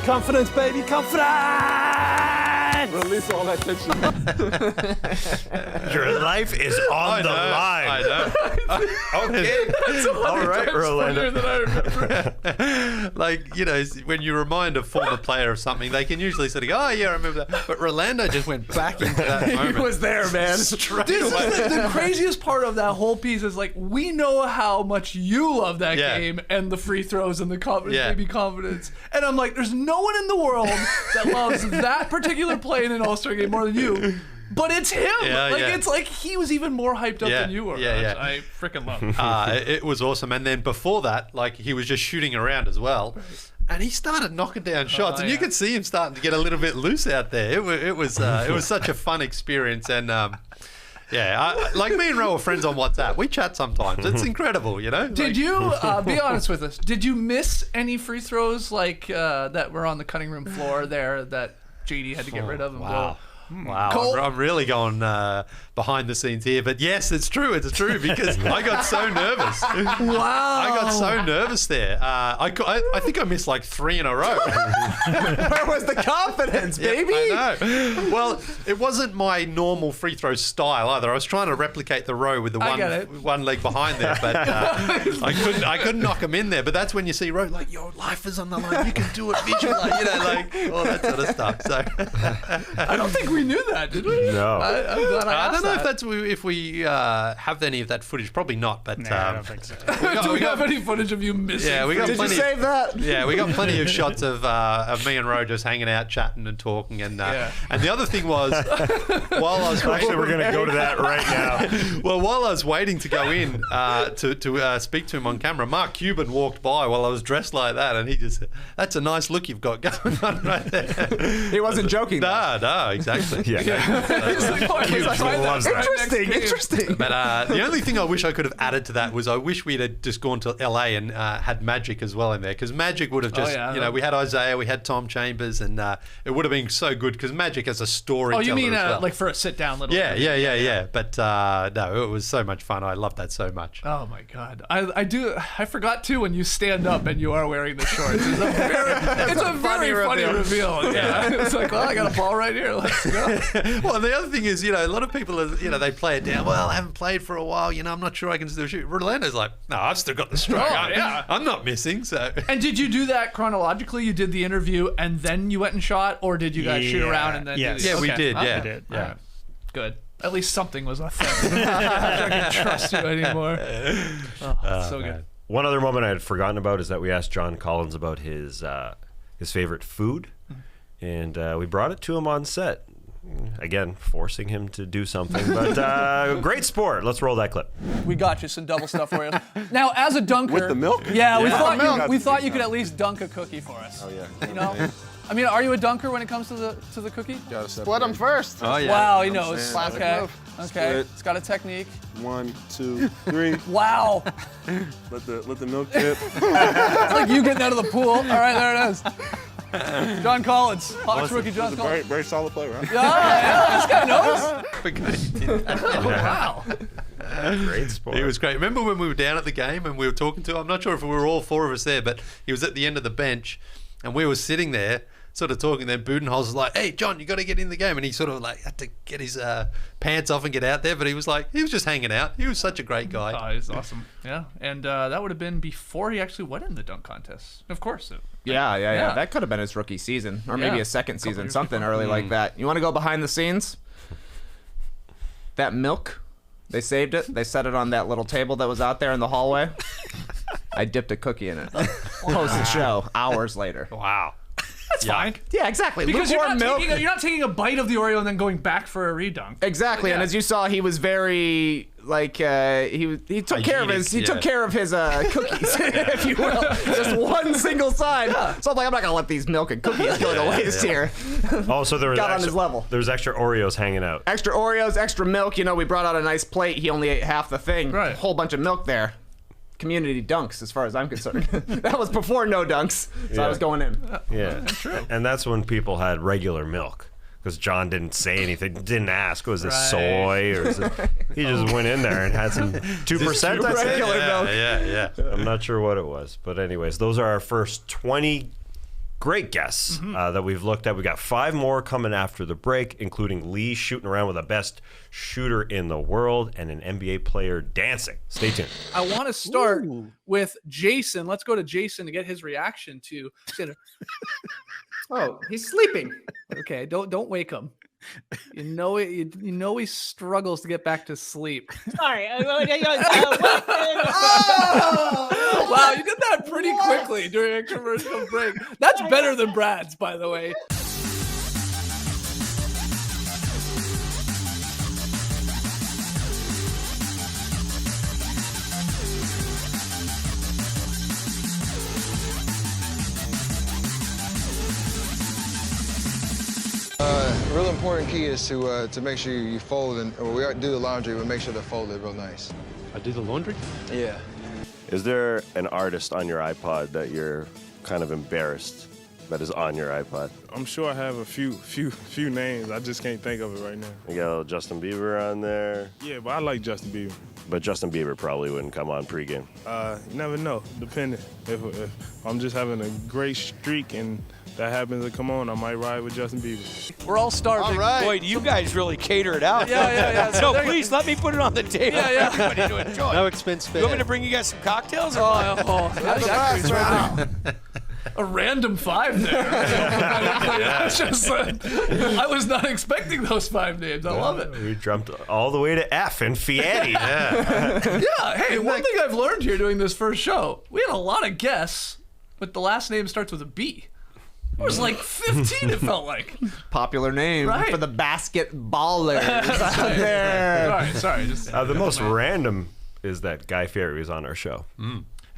O: Confidence, baby, confidence!
P: Release all that tension.
B: Your life is on the line.
C: I know.
B: Okay. All right, Rolando.
D: Than I remember.
C: When you remind a former player of something, they can usually sort of go, oh, yeah, I remember that. But Rolando just went back into that moment.
A: He was there, man.
C: Straight
D: This
C: away.
D: is the craziest part of that whole piece is like, we know how much you love that game and the free throws and the confidence, baby confidence. And I'm like, there's no one in the world that loves that particular play in an All-Star game more than you. But it's him. It's like he was even more hyped up than you were. I freaking love it.
C: It was awesome. And then before that, he was just shooting around as well. And he started knocking down shots, and you could see him starting to get a little bit loose out there. It was such a fun experience, and me and Ro are friends on WhatsApp. We chat sometimes. It's incredible,
D: Did you be honest with us? Did you miss any free throws that were on the cutting room floor there that JD had to get rid of?
C: Wow. Wow, I'm really going behind the scenes here, but yes, it's true because I got so nervous.
D: Wow,
C: I got so nervous there. I think I missed 3 in a row.
A: Where was the confidence, baby?
C: I know. Well, it wasn't my normal free throw style either. I was trying to replicate the row with the one leg behind there, but I couldn't knock him in there. But that's when you see Row your life is on the line. You can do it visually, all that sort of stuff. So
D: I don't think we knew that, did we?
B: No.
D: I'm glad I
C: don't know
D: asked
C: if we have any of that footage. Probably not, but
K: I don't think so.
D: Do we have any footage of you missing?
C: Yeah, we got
A: Did
C: plenty.
A: you save that?
C: Yeah, we got plenty of shots of me and Ro just hanging out, chatting and talking. And and the other thing was, while I was
B: Actually, we're going to go to that right now.
C: Well, while I was waiting to go in to speak to him on camera, Mark Cuban walked by while I was dressed like that, and he just said, "That's a nice look you've got going on right there."
A: He wasn't joking.
C: No, exactly.
B: Cuban loves that.
A: Interesting.
C: But the only thing I wish I could have added to that was I wish we'd had just gone to LA and had Magic as well in there, because Magic would have just, we had Isaiah, we had Tom Chambers, and it would have been so good because Magic has a story.
D: Oh, you mean like for a sit down little?
C: Yeah. But no, it was so much fun. I loved that so much.
D: Oh my God, I forgot too when you stand up and you are wearing the shorts. It's a very funny reveal. Yeah, it's like, well, I got a ball right here. Let's go.
C: Well, the other thing is, a lot of people are, they play it down. Well, I haven't played for a while. I'm not sure I can still shoot. Rolando's like, no, I've still got the strike. I'm not missing. So. And
D: did you do that chronologically? You did the interview and then you went and shot, or did you guys shoot around and then?
C: Yes. Yeah, we did. Yeah, we did. Yeah.
D: Right. Good. At least something was authentic. I can't trust you anymore. Oh, so good.
B: One other moment I had forgotten about is that we asked John Collins about his favorite food, and we brought it to him on set. Again, forcing him to do something, but great sport. Let's roll that clip.
D: We got you some double stuff for you. Now, as a dunker,
Q: with the milk?
D: Yeah, we thought you could at least dunk a cookie for us.
Q: Oh yeah.
D: You know, I mean, are you a dunker when it comes to the cookie?
Q: Split them first.
D: Oh yeah. Wow, he knows.
Q: Classic
D: move. Okay.
Q: Split.
D: It's got a technique.
Q: 1, 2, 3.
D: Wow.
Q: Let the milk dip.
D: It's like you getting out of the pool. All right, there it is. John Collins, Hawks rookie John Collins.
Q: Very solid play, right?
D: Yeah, this guy knows.
C: Forgot he did that.
D: Wow.
B: Great sport.
C: He was great. Remember when we were down at the game and we were talking to him? I'm not sure if we were all four of us there, but he was at the end of the bench and we were sitting there sort of talking. Then Budenholzer was like, "Hey, John, you got to get in the game." And he sort of like had to get his pants off and get out there. But he was just hanging out. He was such a great guy.
D: Oh, he's awesome. Yeah. And that would have been before he actually went in the dunk contest. Of course.
A: Yeah. That could have been his rookie season, or maybe a second season, something early like that. You want to go behind the scenes? That milk, they saved it. They set it on that little table that was out there in the hallway. I dipped a cookie in it. Post the show hours later.
C: Wow.
D: That's fine.
A: Yeah, exactly.
D: Because you're not taking a bite of the Oreo and then going back for a redunk.
A: Exactly. And as you saw, he was very he took care of his cookies, if you will. Just one single side. So I'm like, I'm not gonna let these milk and cookies go to waste here.
B: Oh, so there was
A: got on his level.
B: There's extra Oreos hanging out.
A: Extra Oreos, extra milk. We brought out a nice plate. He only ate half the thing.
D: Right.
A: A whole bunch of milk there. Community dunks, as far as I'm concerned. That was before no dunks, so I was going in.
B: Yeah, and that's when people had regular milk, because John didn't say anything, didn't ask, was it soy or is it? He just went in there and had some 2%. I think.
A: Regular milk.
C: Yeah.
B: I'm not sure what it was, but anyways, those are our first 20 great guests that we've looked at. We got 5 more coming after the break, including Leigh shooting around with the best shooter in the world and an NBA player dancing. Stay tuned.
D: I want to start with Jason. Let's go to Jason to get his reaction to. Oh, he's sleeping. Okay, don't wake him. You know he struggles to get back to sleep.
N: Sorry.
D: Wow, you did that pretty quickly during a commercial break. That's better than Brad's, by the way.
R: Real important key is to make sure you fold, and when we do the laundry, we make sure they're folded real nice.
C: I do the laundry?
R: Yeah.
F: Is there an artist on your iPod that you're kind of embarrassed that is on your iPod?
M: I'm sure I have a few names. I just can't think of it right now.
F: You got a little Justin Bieber on there.
M: Yeah, but I like Justin Bieber.
F: But Justin Bieber probably wouldn't come on pregame.
M: You never know, depending. If I'm just having a great streak and that happens to come on, I might ride with Justin Bieber.
D: We're all starving.
N: All right. Boy, you guys really cater it out.
D: Yeah.
N: So please let me put it on the table for everybody to enjoy.
C: No expense
N: You
C: spared.
N: want me to bring you guys some cocktails? Or
D: that's actually a random 5 there. It's just, I was not expecting those 5 names. I love it.
B: We jumped all the way to F and Fieri.
D: Yeah. Hey, one thing I've learned here doing this first show, we had a lot of guests, but the last name starts with a B. It was like 15, it felt like.
A: Popular name for the basketballers out
D: right.
A: there.
D: Sorry. Just
B: the most random is that Guy Fieri was on our show.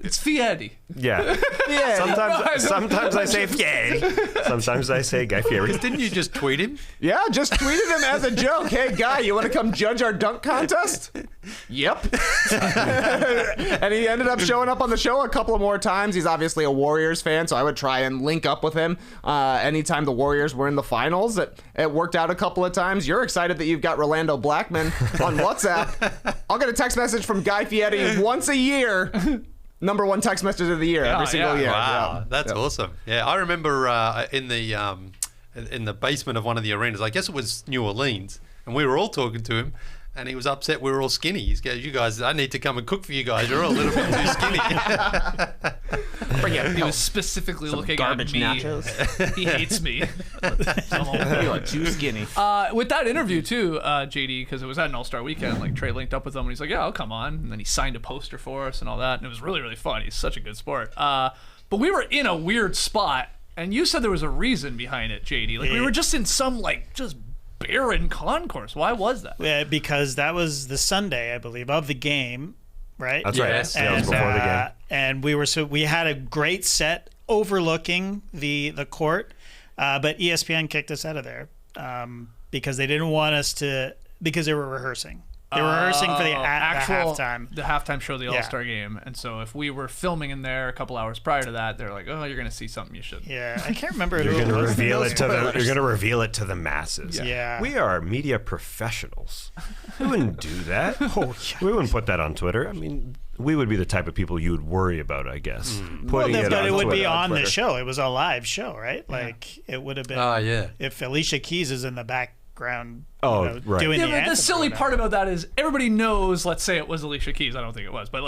D: It's Fieri.
B: Yeah. Sometimes I say Fieri. Sometimes I say Guy Fieri.
C: Didn't you just tweet him?
A: Yeah, just tweeted him as a joke. Hey, Guy, you want to come judge our dunk contest? Yep. And he ended up showing up on the show a couple of more times. He's obviously a Warriors fan, so I would try and link up with him anytime the Warriors were in the finals. It worked out a couple of times. You're excited that you've got Rolando Blackman on WhatsApp. I'll get a text message from Guy Fieri once a year. Number 1 text message of the year every single year.
C: Wow, that's awesome. Yeah, I remember in the basement of one of the arenas, I guess it was New Orleans, and we were all talking to him, and he was upset we were all skinny. He goes, "You guys, I need to come and cook for you guys. You're all a little bit too skinny."
D: He was specifically looking
A: garbage
D: at me.
A: nachos.
D: He hates me.
A: You are too skinny.
D: With that interview too, JD, because it was at an All-Star weekend, like Trey linked up with him and he's like, "Yeah, I'll come on." And then he signed a poster for us and all that, and it was really, really fun. He's such a good sport. But we were in a weird spot, and you said there was a reason behind it, JD. Like we were just in some just barren concourse. Why was that?
K: Yeah, because that was the Sunday, I believe, of the game, right?
B: That's right.
C: Yes.
B: That was before the game.
K: And we had a great set overlooking the court, but ESPN kicked us out of there because they didn't want us to, because they were rehearsing. They were rehearsing for the halftime.
D: The halftime show of the All-Star game. And so if we were filming in there a couple hours prior to that, they're like, "Oh, you're going to see something you shouldn't."
K: Yeah, I can't remember.
B: You're going to reveal it to You're going to reveal it to the masses.
K: Yeah.
B: We are media professionals. We wouldn't do that. We wouldn't put that on Twitter. I mean, we would be the type of people you would worry about, I guess.
K: But it would be on the show. It was a live show, right? Like it would have been. If Alicia Keys is in the background.
B: Right.
K: Doing
D: the silly part about that is everybody knows. Let's say it was Alicia Keys. I don't think it was, but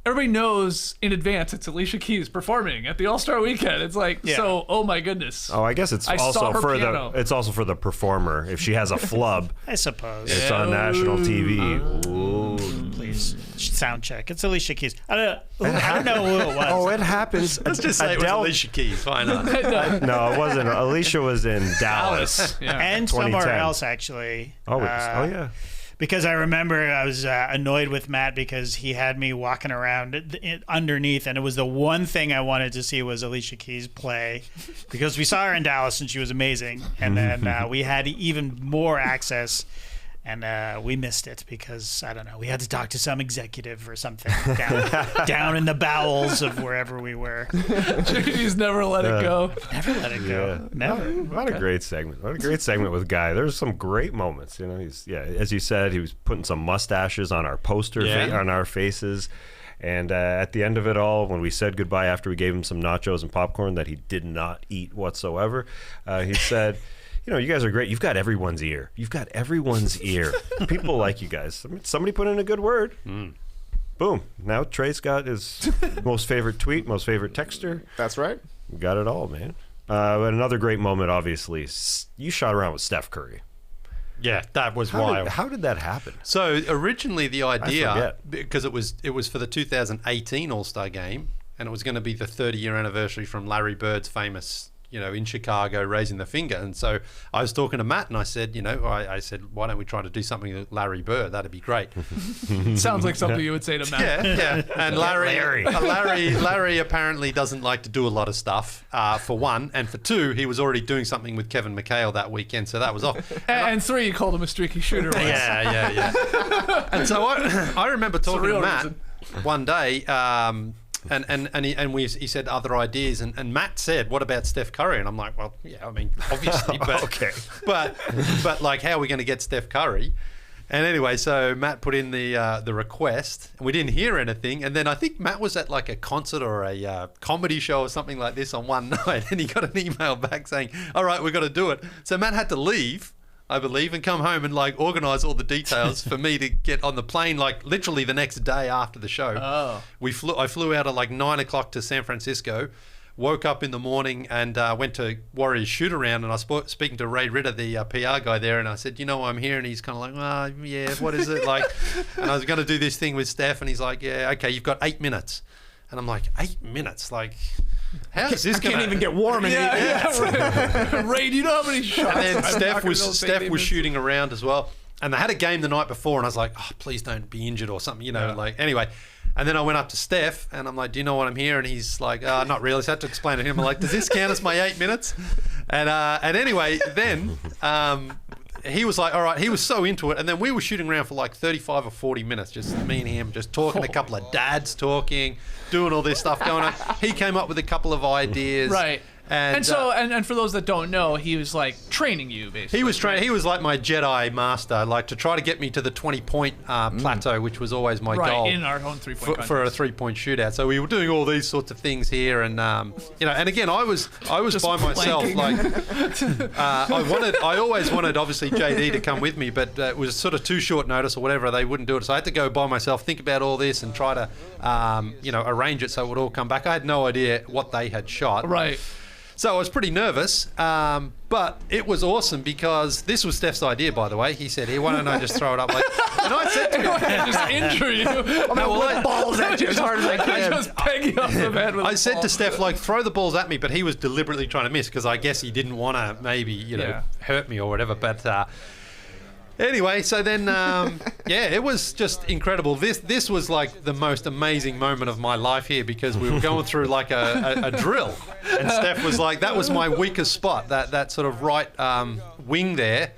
D: everybody knows in advance it's Alicia Keys performing at the All-Star weekend. It's so. Oh my goodness.
B: Oh, I guess it's also for the performer. If she has a flub,
K: I suppose
B: it's on national TV. Ooh.
K: Please sound check. It's Alicia Keys. I don't know who it was.
B: Oh, it happens.
C: Let's just say it was Alicia Keys. Why not?
B: No, it wasn't. Alicia was in Dallas.
K: And somewhere else, actually.
B: Yeah.
K: Because I remember I was annoyed with Matt because he had me walking around underneath, and it was the one thing I wanted to see was Alicia Keys play, because we saw her in Dallas and she was amazing, and then we had even more access. And we missed it because, I don't know, we had to talk to some executive or something down in the bowels of wherever we were.
D: He's never let it go.
K: Never let it go.
B: Yeah.
K: Never.
B: What a great segment. What a great segment with Guy. There's some great moments. You know, as you said, he was putting some mustaches on our poster, on our faces. And at the end of it all, when we said goodbye after we gave him some nachos and popcorn that he did not eat whatsoever, he said... You know, you guys are great. You've got everyone's ear. People like you guys. I mean, somebody put in a good word. Boom. Now Trey's got his most favorite tweet, most favorite texter.
A: That's right.
B: We got it all, man. Another great moment, obviously. You shot around with Steph Curry.
C: Yeah, that was wild.
B: How did that happen?
C: So originally the idea, because it was for the 2018 All-Star Game, and it was going to be the 30-year anniversary from Larry Bird's famous, in Chicago, raising the finger. And so I was talking to Matt and I said, I said, why don't we try to do something with Larry Bird? That'd be great.
D: Sounds like something you would say to Matt.
C: Yeah. And Larry apparently doesn't like to do a lot of stuff, for one. And for two, he was already doing something with Kevin McHale that weekend. So that was off.
D: And three, you called him a streaky shooter.
C: Yeah. And so I remember talking to Matt one day, he said other ideas, and Matt said, "What about Steph Curry?" And I'm like, "Well, yeah, I mean, obviously, but
B: okay,
C: but like, how are we going to get Steph Curry?" And anyway, so Matt put in the request, and we didn't hear anything. And then I think Matt was at like a concert or a comedy show or something like this on one night, and he got an email back saying, "All right, we've got to do it." So Matt had to leave, I believe, and come home and organize all the details for me to get on the plane, literally the next day after the show. I flew out at 9 o'clock to San Francisco. woke up in the morning and went to Warriors shoot around, and I was speaking to Ray Ritter, the PR guy there, and I said, you know why I'm here? And he's kind of like, yeah, what is it? Like, and I was going to do this thing with Steph, and he's like, yeah, okay, you've got 8 minutes. And I'm like, 8 minutes? Like, how's this going to...
A: can't even get warm in 8 minutes.
D: Right. Ray, do you know how many shots?
C: And then Steph was shooting around as well. And they had a game the night before, and I was like, oh, please don't be injured or something, like, anyway. And then I went up to Steph, and I'm like, do you know why I'm here? And he's like, not really. So I had to explain to him. I'm like, does this count as my 8 minutes? And anyway, then he was like, all right, he was so into it. And then we were shooting around for like 35 or 40 minutes, just me and him, just talking, a couple of dads talking, doing all this stuff going on. He came up with a couple of ideas.
D: Right. And so, and for those that don't know, he was like training you, basically.
C: He was training. He was like my Jedi master, like to try to get me to the 20-point plateau, which was always my goal.
D: Right, in our own 3-point
C: for a 3-point shootout. So we were doing all these sorts of things here, and and again, I was by myself. Like, I always wanted, obviously, JD to come with me, but it was sort of too short notice or whatever. They wouldn't do it, so I had to go by myself, think about all this, and try to, arrange it so it would all come back. I had no idea what they had shot.
D: Right.
C: So I was pretty nervous, but it was awesome because this was Steph's idea, by the way. He said, "Here, why don't I just throw it up?" Like, and I said to him,
D: "Just injure you."
A: I balls at you as hard as I can.
D: Just peg you off the head with
C: I said to Steph, like, throw the balls at me, but he was deliberately trying to miss because I guess he didn't want to maybe, hurt me or whatever. But anyway, so then, it was just incredible. This was like the most amazing moment of my life here because we were going through like a drill. And Steph was like, that was my weakest spot, that sort of right wing there.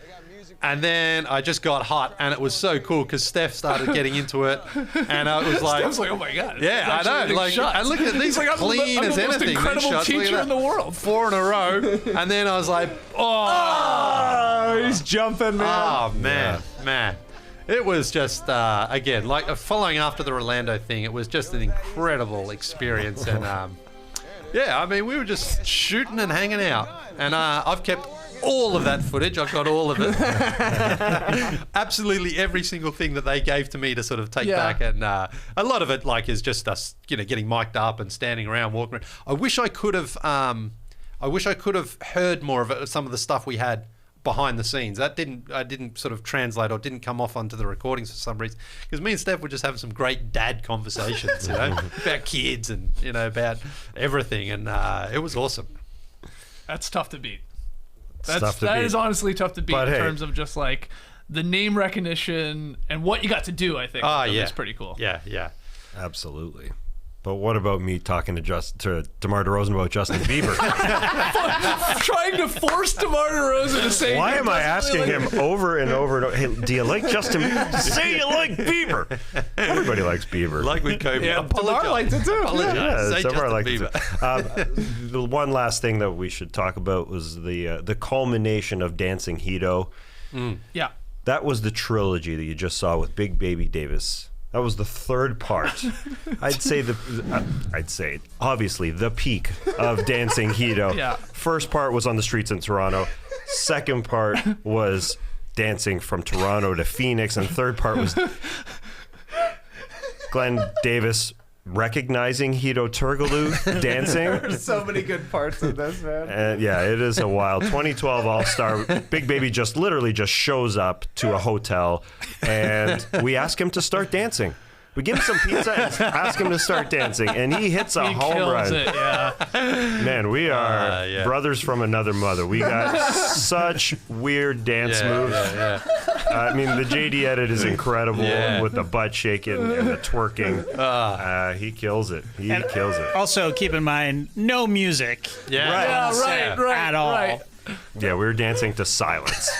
C: And then I just got hot, and it was so cool because Steph started getting into it, and I was like,
D: Steph's like, oh my god,
C: yeah, I know. Like, and look at these, like, clean as anything.
D: These incredible teacher in the world.
C: 4 in a row, and then I was like,
A: oh, he's jumping, man.
C: Oh man. It was just, again, like following after the Rolando thing, it was just an incredible experience. And I mean, we were just shooting and hanging out. And I've kept all of that footage. I've got all of it. Absolutely every single thing that they gave to me to sort of take back. And a lot of it, like, is just us, getting mic'd up and standing around, walking around. I wish I could have heard more of it, some of the stuff we had behind the scenes. I didn't sort of translate or didn't come off onto the recordings for some reason, because me and Steph were just having some great dad conversations, about kids and about everything, and it was awesome.
D: That's tough to beat. That is honestly tough to beat in terms of just like the name recognition and what you got to do. I think it's pretty cool.
C: Yeah,
B: absolutely. But what about me talking to DeMar DeRozan about Justin Bieber?
D: Trying to force DeMar DeRozan to say.
B: Why am I asking him over and over and over? Hey, do you like Justin? Say you like Bieber. Everybody likes Bieber.
C: Like with Kobe.
A: Yeah, DeMar liked it too.
B: Yeah, DeMar liked it too. The one last thing that we should talk about was the culmination of Dancing Hito.
D: Yeah.
B: That was the trilogy that you just saw with Big Baby Davis. That was the third part. I'd say obviously the peak of Dancing Hito.
D: Yeah.
B: First part was on the streets in Toronto. Second part was dancing from Toronto to Phoenix, and third part was Glenn Davis recognizing Hito Turkoglu dancing.
A: There's so many good parts of this, man.
B: And yeah, it is a wild 2012 All-Star. Big Baby literally just shows up to a hotel, and we ask him to start dancing. We give him some pizza and ask him to start dancing, and he hits a home run.
D: It, yeah.
B: Man, we are brothers from another mother. We got such weird dance moves. I mean, the JD edit is incredible with the butt shaking and the twerking. He kills it. He kills it.
K: Also, keep in mind, no music.
D: Right,
K: at all.
D: Right.
B: Yeah, we were dancing to silence.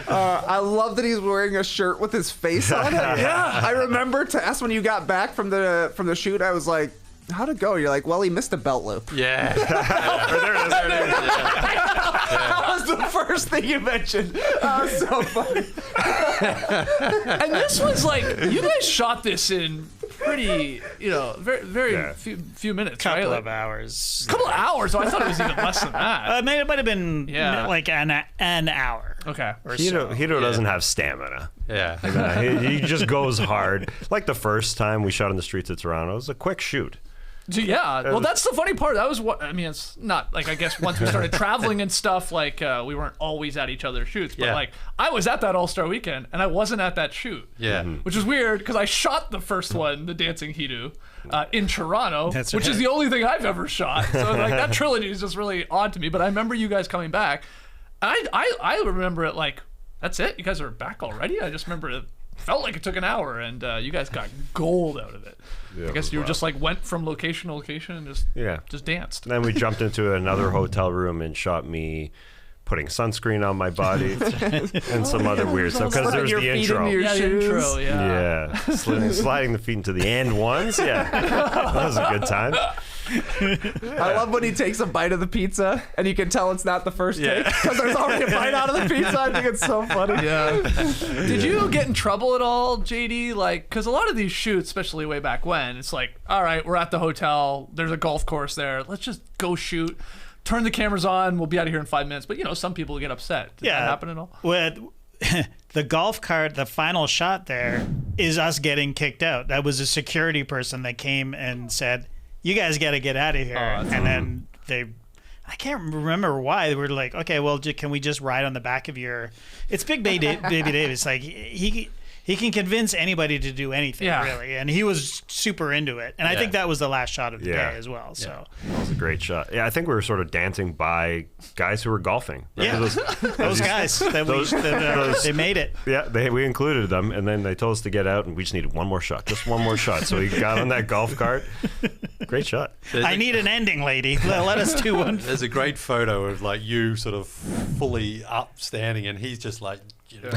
A: I love that he's wearing a shirt with his face on it. Yeah. I remember to ask when you got back from the shoot, I was like, how'd it go? You're like, well, he missed a belt loop.
C: Yeah.
B: There it is.
A: That was the first thing you mentioned. That was so funny.
D: And this was like, you guys shot this in pretty, very few minutes,
K: couple
D: right?
K: of hours.
D: Couple of hours? So I thought it was even less than that.
K: It might have been like an hour.
D: Okay.
B: Hito doesn't have stamina.
C: Yeah.
B: He just goes hard. Like the first time we shot in the streets of Toronto, it was a quick shoot.
D: Yeah, well, that's the funny part. That was what I mean. It's not like I guess once we started traveling and stuff, like we weren't always at each other's shoots. But like I was at that All-Star weekend and I wasn't at that shoot.
C: Yeah,
D: which is weird because I shot the first one, the Dancing Hidu, in Toronto,
K: That's
D: which
K: right.
D: is the only thing I've ever shot. So like that trilogy is just really odd to me. But I remember you guys coming back. I remember it like that's it. You guys are back already. I just remember it felt like it took an hour, and you guys got gold out of it.
B: Yeah,
D: I guess you were just like went from location to location and just danced.
B: And then we jumped into another hotel room and shot me putting sunscreen on my body and some other weird stuff because there's the intro. Yeah, sliding the feet into the and ones. Yeah, that was a good time.
A: I love when he takes a bite of the pizza and you can tell it's not the first take because there's already a bite out of the pizza. I think it's so funny.
D: Yeah. Did you get in trouble at all, JD? Like, because a lot of these shoots, especially way back when, it's like, all right, we're at the hotel. There's a golf course there. Let's just go shoot. Turn the cameras on. We'll be out of here in 5 minutes. But you know, some people get upset. Did that happen at all?
K: With the golf cart, the final shot there is us getting kicked out. That was a security person that came and said, you guys got to get out of here. And then I can't remember why. They were like, okay, well, can we just ride on the back of your... It's Big Baby Davis. Like, he can convince anybody to do anything, really. And he was super into it. And I think that was the last shot of the day as well. So
B: that was a great shot. Yeah, I think we were sort of dancing by guys who were golfing.
K: Yeah, those guys. They made it.
B: Yeah, we included them. And then they told us to get out, and we just needed one more shot. Just one more shot. So we got on that golf cart. Great shot.
K: I need an ending, lady. Let us do one.
C: There's a great photo of like you sort of fully up standing, and he's just like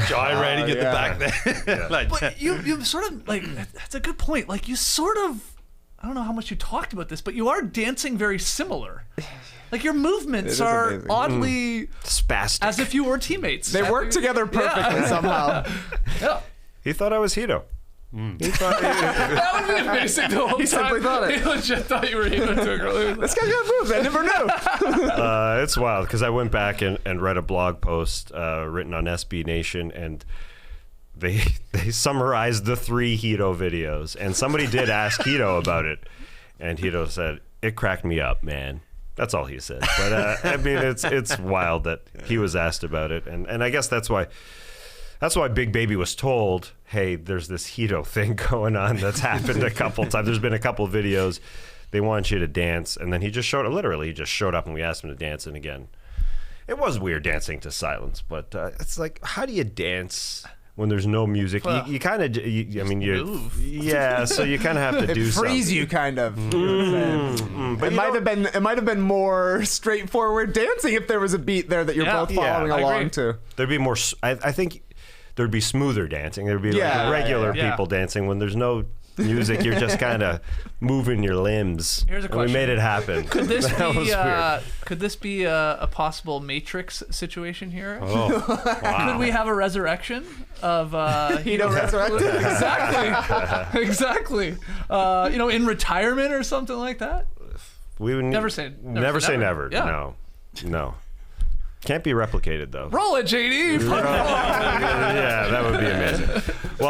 C: gyrating at the back there. Like,
D: but you sort of like that's a good point. Like you sort of, I don't know how much you talked about this, but you are dancing very similar. Like your movements are oddly
B: spastic,
D: as if you were teammates.
A: They work together perfectly somehow.
D: Yeah.
B: He thought I was Hito. He thought
D: that would be amazing the whole time.
A: He simply thought it.
D: He legit thought you were Hito to a girl.
A: This guy's got moves. I never knew.
B: It's wild because I went back and read a blog post written on SB Nation, and they summarized the 3 Hito videos, and somebody did ask Hito about it, and Hito said, "It cracked me up, man." That's all he said. But I mean, it's wild that he was asked about it, and I guess that's why Big Baby was told, hey, there's this Hito thing going on that's happened a couple times. There's been a couple of videos. They want you to dance, and then he just showed up, and we asked him to dance, and again, it was weird dancing to silence, but it's like, how do you dance when there's no music?
D: Well,
B: you kind of, yeah, so you kind of have to do something.
A: It frees you, kind of. But it might have been more straightforward dancing if there was a beat there that you're both following along to.
B: There'd be more. I think there'd be smoother dancing. There'd be like regular people dancing when there's no music. You're just kind of moving your limbs.
D: Here's a question.
B: We made it happen.
D: Could this
B: That was weird.
D: Could this be a possible Matrix situation here?
B: Oh, wow.
D: Could we have a resurrection of
A: Hito resurrected?
D: Exactly. In retirement or something like that.
B: We would
D: Never say
B: never.
D: Yeah.
B: No. Can't be replicated though.
D: Roll it, JD.
B: Yeah, that would be amazing. Well.